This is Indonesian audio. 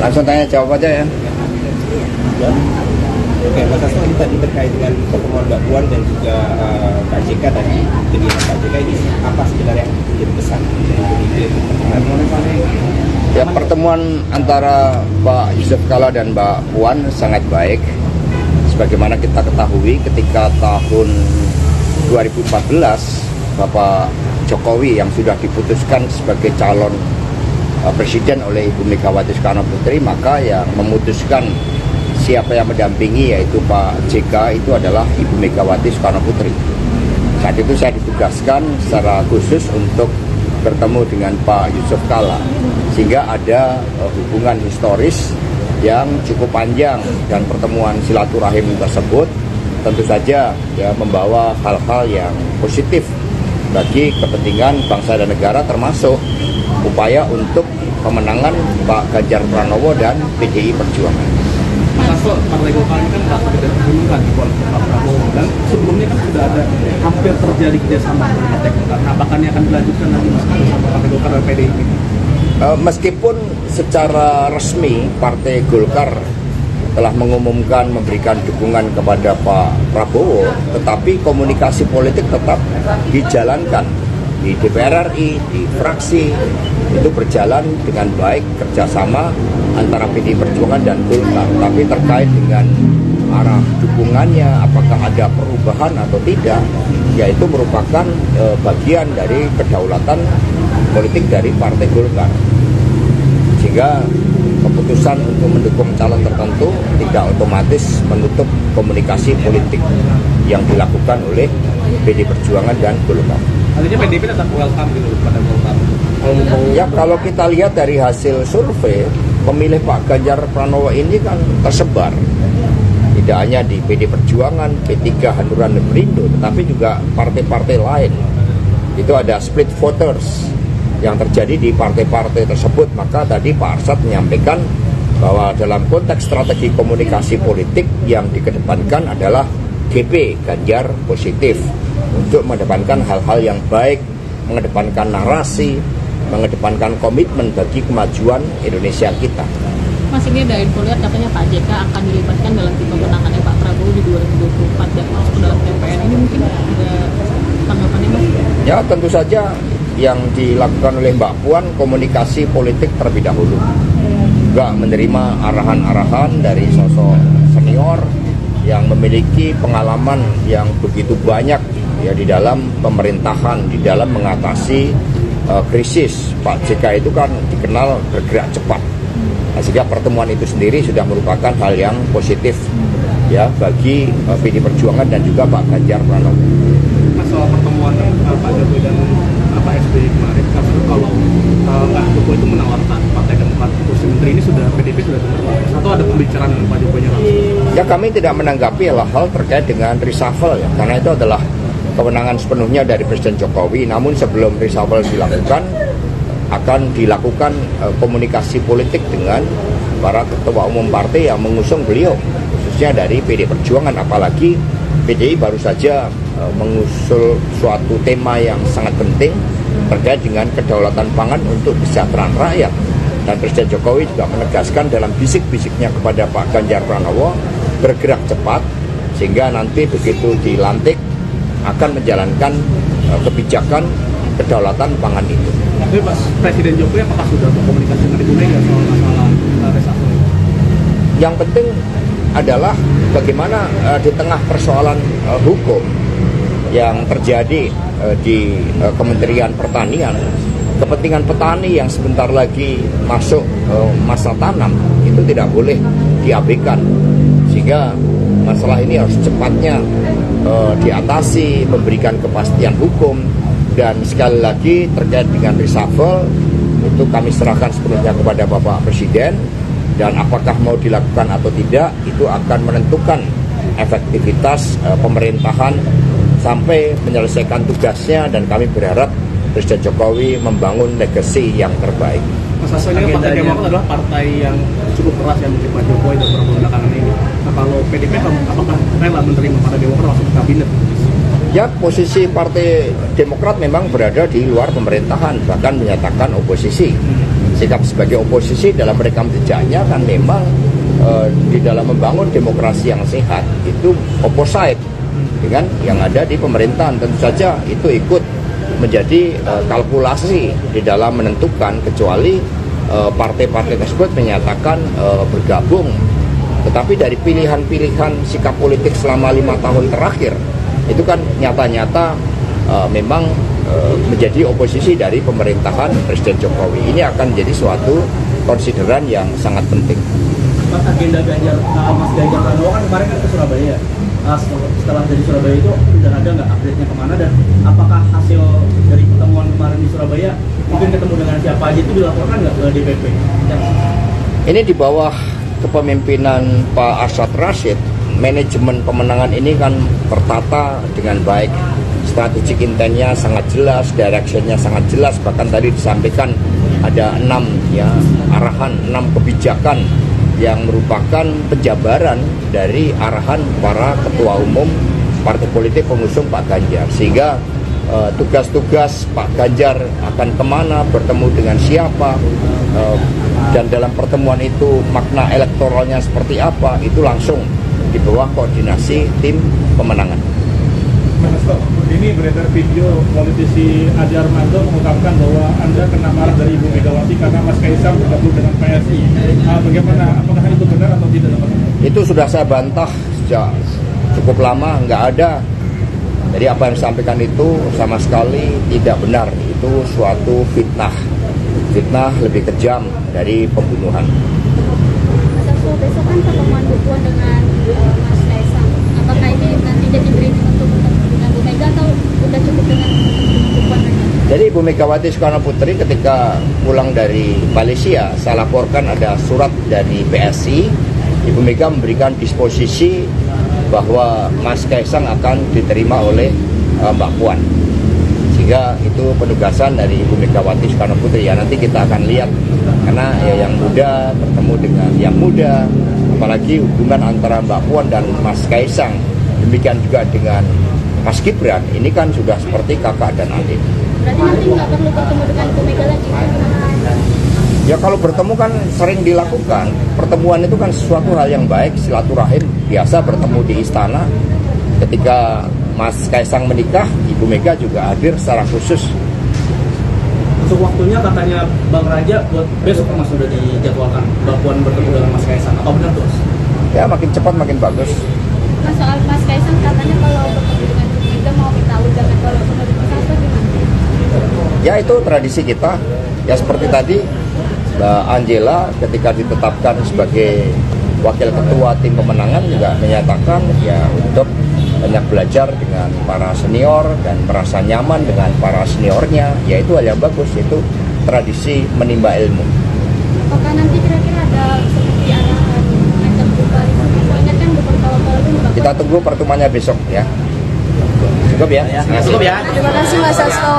Langsung tanya jawab aja ya. Ya. Oke, Mas Hasto, ini tadi terkait dengan pertemuan Mbak Puan dan juga Pak JK tadi, kegiatan Pak JK ini apa sebenarnya yang menjadi pesan Ya, pertemuan antara Pak Yusuf Kala dan Mbak Puan sangat baik. Sebagaimana kita ketahui ketika tahun 2014 Bapak Jokowi yang sudah diputuskan sebagai calon presiden oleh Ibu Megawati Soekarno Putri, maka yang memutuskan siapa yang mendampingi yaitu Pak JK itu adalah Ibu Megawati Soekarno Putri. Saat itu saya ditugaskan secara khusus untuk bertemu dengan Pak Yusuf Kala, sehingga ada hubungan historis yang cukup panjang, dan pertemuan silaturahim tersebut tentu saja ya membawa hal-hal yang positif bagi kepentingan bangsa dan negara, termasuk upaya untuk pemenangan Pak Ganjar Pranowo dan PDI Perjuangan. Mas Hasto, Partai Golkar ini kan merasa tidak diuntungkan di koalisi Pak Prabowo, dan sebelumnya kan sudah ada hampir terjadi kerjasama dengan Partai Golkar. Nah, apakah ini akan dilanjutkan lagi Mas bersama Partai Golkar dan PDIP? Meskipun secara resmi Partai Golkar telah mengumumkan memberikan dukungan kepada Pak Prabowo, tetapi komunikasi politik tetap dijalankan di DPR RI, di fraksi, itu berjalan dengan baik, kerjasama antara PDI Perjuangan dan Golkar. Tapi terkait dengan arah dukungannya, apakah ada perubahan atau tidak, yaitu merupakan bagian dari kedaulatan politik dari Partai Golkar. Sehingga keputusan untuk mendukung calon tertentu tidak otomatis menutup komunikasi politik yang dilakukan oleh PDI Perjuangan dan Golkar. Artinya PDIP tetap welcome gitu pada Golkar. Ya, kalau kita lihat dari hasil survei, pemilih Pak Ganjar Pranowo ini kan tersebar. Tidak hanya di PDI Perjuangan, P3, Hanura, dan Perindo, tetapi juga partai-partai lain. Itu ada split voters yang terjadi di partai-partai tersebut. Maka tadi Pak Arsyad menyampaikan bahwa dalam konteks strategi komunikasi politik yang dikedepankan adalah GP, Ganjar Positif, untuk mengedepankan hal-hal yang baik, mengedepankan narasi, mengedepankan komitmen bagi kemajuan Indonesia kita. Mas, ini ada info lihat katanya Pak JK akan dilibatkan dalam tim pemenangannya Pak Prabowo di 2024 dan masuk ke dalam TPN. Ini mungkin ada tanggapannya, Mas? Ya, tentu saja yang dilakukan oleh Mbak Puan komunikasi politik terlebih dahulu, juga menerima arahan-arahan dari sosok senior yang memiliki pengalaman yang begitu banyak ya di dalam pemerintahan, di dalam mengatasi krisis. Pak JK itu kan dikenal bergerak cepat. Nah, sehingga pertemuan itu sendiri sudah merupakan hal yang positif ya bagi PDI Perjuangan dan juga Pak Ganjar Pranowo. Mas, soal pertemuan Pak Jokowi dan Pak SBY kemarin, kalau Pak Jokowi itu menawarkan Partai Demokrat kursi menteri, ini sudah PDIP sudah dengar atau ada pembicaraan dengan Pak Jokowi langsung? Ya, kami tidak menanggapi hal terkait dengan reshuffle ya, karena itu adalah kewenangan sepenuhnya dari Presiden Jokowi. Namun sebelum reshuffle dilakukan, akan dilakukan komunikasi politik dengan para ketua umum partai yang mengusung beliau, khususnya dari PDI Perjuangan. Apalagi PDI baru saja mengusul suatu tema yang sangat penting terkait dengan kedaulatan pangan untuk kesejahteraan rakyat. Dan Presiden Jokowi juga menegaskan dalam bisik-bisiknya kepada Pak Ganjar Pranowo bergerak cepat, sehingga nanti begitu dilantik akan menjalankan kebijakan kedaulatan pangan itu. Tapi Pak Presiden Jokowi apakah sudah berkomunikasi dengan Ibu Mega soal masalah reshuffle? Yang penting adalah bagaimana di tengah persoalan hukum yang terjadi di Kementerian Pertanian, kepentingan petani yang sebentar lagi masuk masa tanam itu tidak boleh diabaikan, sehingga masalah ini harus cepatnya diatasi, memberikan kepastian hukum. Dan sekali lagi terkait dengan reshuffle itu kami serahkan sepenuhnya kepada Bapak Presiden, dan apakah mau dilakukan atau tidak itu akan menentukan efektivitas pemerintahan sampai menyelesaikan tugasnya, dan kami berharap Presiden Jokowi membangun legacy yang terbaik. Mas Hasto, ini Partai Demokrat adalah partai yang cukup keras yang menerima Jokowi dan Prabowo belakangan ini. Nah, kalau PDIP apakah rela menerima Partai Demokrat masuk ke kabinet? Ya, posisi Partai Demokrat memang berada di luar pemerintahan, bahkan menyatakan oposisi. sikap sebagai oposisi dalam rekam jejaknya kan memang di dalam membangun demokrasi yang sehat itu opposite dengan yang ada di pemerintahan. Tentu saja itu ikut menjadi kalkulasi di dalam menentukan, kecuali partai-partai tersebut menyatakan bergabung. Tetapi dari pilihan-pilihan sikap politik selama 5 tahun terakhir itu kan nyata-nyata memang menjadi oposisi dari pemerintahan Presiden Jokowi. Ini akan menjadi suatu konsideran yang sangat penting. Mas, agenda Mas Ganjar Pranowo kan kemarin kan ke Surabaya. Setelah dari Surabaya itu udah ada nggak update-nya kemana, dan apakah hasil dari pertemuan kemarin di Surabaya mungkin ketemu dengan siapa aja itu dilaporkan nggak ke DPP? Ini di bawah kepemimpinan Pak Arsyad Rashid, manajemen pemenangan ini kan tertata dengan baik. Strategik intentnya sangat jelas, directionnya sangat jelas. Bahkan tadi disampaikan ada 6 arahan, 6 kebijakan yang merupakan penjabaran dari arahan para ketua umum partai politik pengusung Pak Ganjar. Sehingga tugas-tugas Pak Ganjar akan kemana, bertemu dengan siapa, dan dalam pertemuan itu makna elektoralnya seperti apa, itu langsung di bawah koordinasi tim pemenangan. Mas Hasto, ini beredar video politisi Adi Armando mengungkapkan bahwa Anda kena marah dari Ibu Megawati karena Mas Kaisang bergabung dengan PSI. Bagaimana? Apakah itu benar atau tidak? Itu sudah saya bantah sejak cukup lama, nggak ada. Jadi apa yang disampaikan itu sama sekali tidak benar. Itu suatu fitnah. Fitnah lebih kejam dari pembunuhan. Mas Hasto, besok kan pertemuan Bu Puan dengan Mas Kaisang. Apakah ini nanti jadi briefing untuk dengan Bu Mega atau udah cukup dengan Bu Puan aja? Jadi Ibu Megawati Soekarno Putri ketika pulang dari Malaysia, saya laporkan ada surat dari PSI. Ibu Mega memberikan disposisi bahwa Mas Kaisang akan diterima oleh Mbak Puan. Sehingga itu penugasan dari Ibu Megawati Soekarno Putri. Ya nanti kita akan lihat, karena ya yang muda bertemu dengan yang muda, apalagi hubungan antara Mbak Puan dan Mas Kaisang, demikian juga dengan Mas Gibran, ini kan sudah seperti kakak dan adik. Berarti nanti nggak perlu bertemu dengan Bu Mega lagi? Ya kalau bertemu kan sering dilakukan. Pertemuan itu kan sesuatu hal yang baik, silaturahim. Biasa bertemu di istana. Ketika Mas Kaisang menikah, Ibu Mega juga hadir secara khusus. Untuk waktunya katanya Bang Raja buat besok Mas sudah dijadwalkan Mbak Puan bertemu dengan Mas Kaisang. Apa benar terus? Ya makin cepat makin bagus. Mas, soal Mas Kaisang katanya kalau bertemu dengan Bu Mega mau minta undangan, kalau menurut Mas Hasto gimana? Ya itu tradisi kita. Ya seperti tadi Mbak Angela ketika ditetapkan sebagai wakil ketua tim pemenangan juga menyatakan ya untuk banyak belajar dengan para senior dan merasa nyaman dengan para seniornya. Ya itu hal yang bagus, itu tradisi menimba ilmu. Apakah nanti kira-kira ada seperti arahan macam buka ingat kan bukan kalau itu Kita tunggu pertemuannya besok ya. Cukup ya? Cukup ya. Terima kasih Mas Hasto.